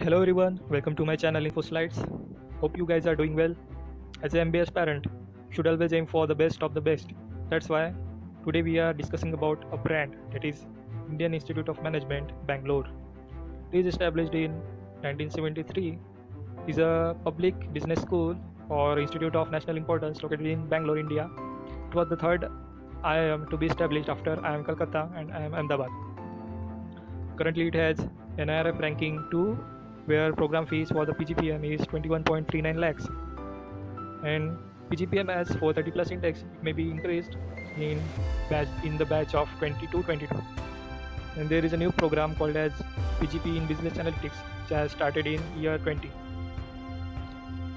Hello everyone, welcome to my channel Info Slides. Hope you guys are doing well. As an MBS parent, should always aim for the best of the best. That's why today we are discussing about a brand that is Indian Institute of Management, Bangalore. It is established in 1973, is a public business school or institute of national importance located in Bangalore, India. It was the third IIM to be established after IIM Calcutta and IIM Ahmedabad. Currently, it has NIRF ranking 2, where program fees for the PGPM is 21.39 lakhs, and PGPM has 430 plus index. It may be increased in the batch of 22-22. And there is a new program called as PGP in Business Analytics, which has started in year 20.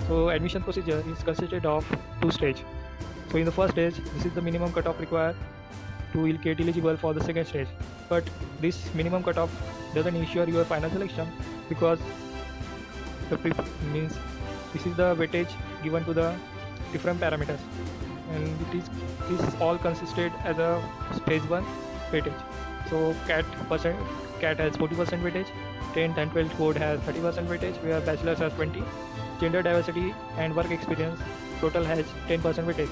So admission procedure is consisted of two stages. So in the first stage, this is the minimum cutoff required to get eligible for the second stage. But this minimum cutoff doesn't ensure your final selection, because means this is the weightage given to the different parameters, and it is all consisted as a stage 1 weightage. So CAT has 40% weightage, 10th and 12th board has 30% weightage, where bachelor's has 20, gender diversity and work experience total has 10% weightage.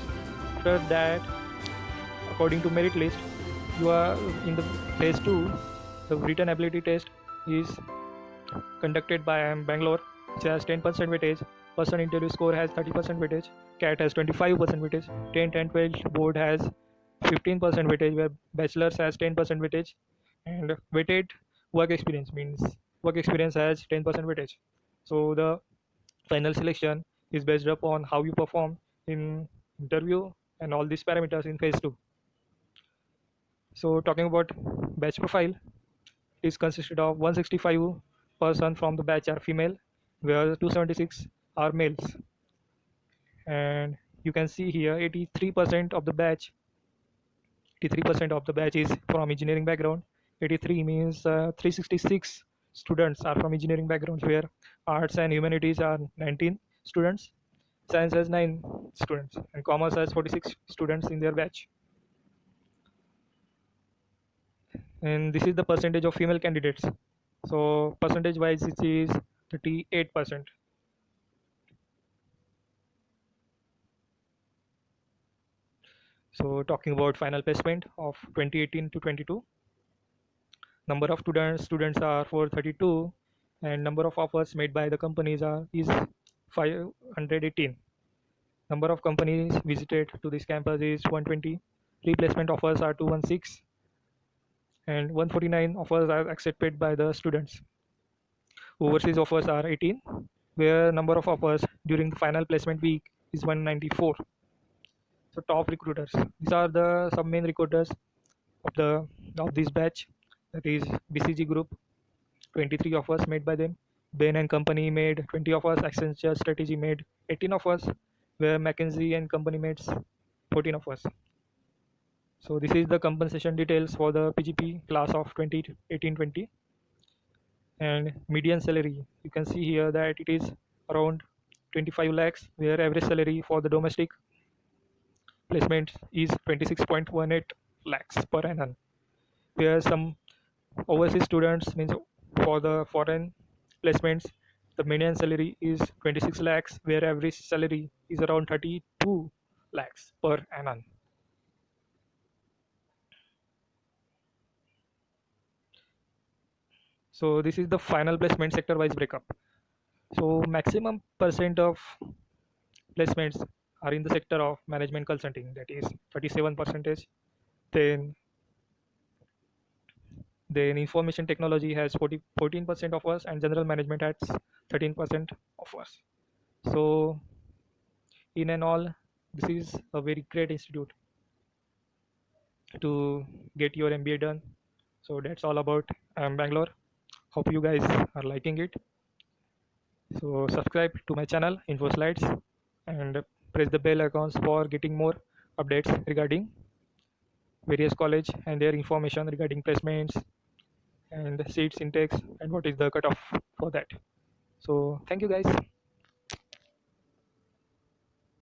After that, according to merit list, you are in the phase 2. The written ability test is conducted by IIM Bangalore, which has 10% weightage. Person interview score has 30% weightage. CAT has 25% weightage. 10th and 12th board has 15% weightage, where bachelor's has 10% weightage. And weighted work experience means work experience has 10% weightage. So the final selection is based upon how you perform in interview and all these parameters in phase 2. So talking about batch profile, is consisted of 165 person from the batch are female, where 276 are males. And you can see here 83% of the batch 83% of the batch is from engineering background. 83 means 366 students are from engineering backgrounds, where arts and humanities are 19 students, science has 9 students, and commerce has 46 students in their batch. And this is the percentage of female candidates. So percentage wise, it is 38%. So talking about final placement of 2018 to 22, number of students are 432, and number of offers made by the companies is 518. Number of companies visited to this campus is 120. Replacement offers are 216, and 149 offers are accepted by the students. Overseas offers are 18, where number of offers during the final placement week is 194. So top recruiters, these are the some main recruiters of this batch. That is BCG Group, 23 offers made by them. Bain and Company made 20 offers. Accenture Strategy made 18 offers, where McKinsey and Company made 14 offers. So this is the compensation details for the PGP class of 2018-20. And median salary, you can see here that it is around 25 lakhs, where average salary for the domestic placement is 26.18 lakhs per annum, where some overseas students means for the foreign placements, the median salary is 26 lakhs, where average salary is around 32 lakhs per annum. So this is the final placement sector wise breakup. So maximum percent of placements are in the sector of management consulting, that is 37%. Then information technology has 14% of us, and general management has 13% of us. So in and all, this is a very great institute to get your MBA done. So that's all about Bangalore. Hope you guys are liking it. So subscribe to my channel Info Slides, and press the bell icons for getting more updates regarding various college and their information regarding placements and seats intakes and what is the cutoff for that. So thank you guys.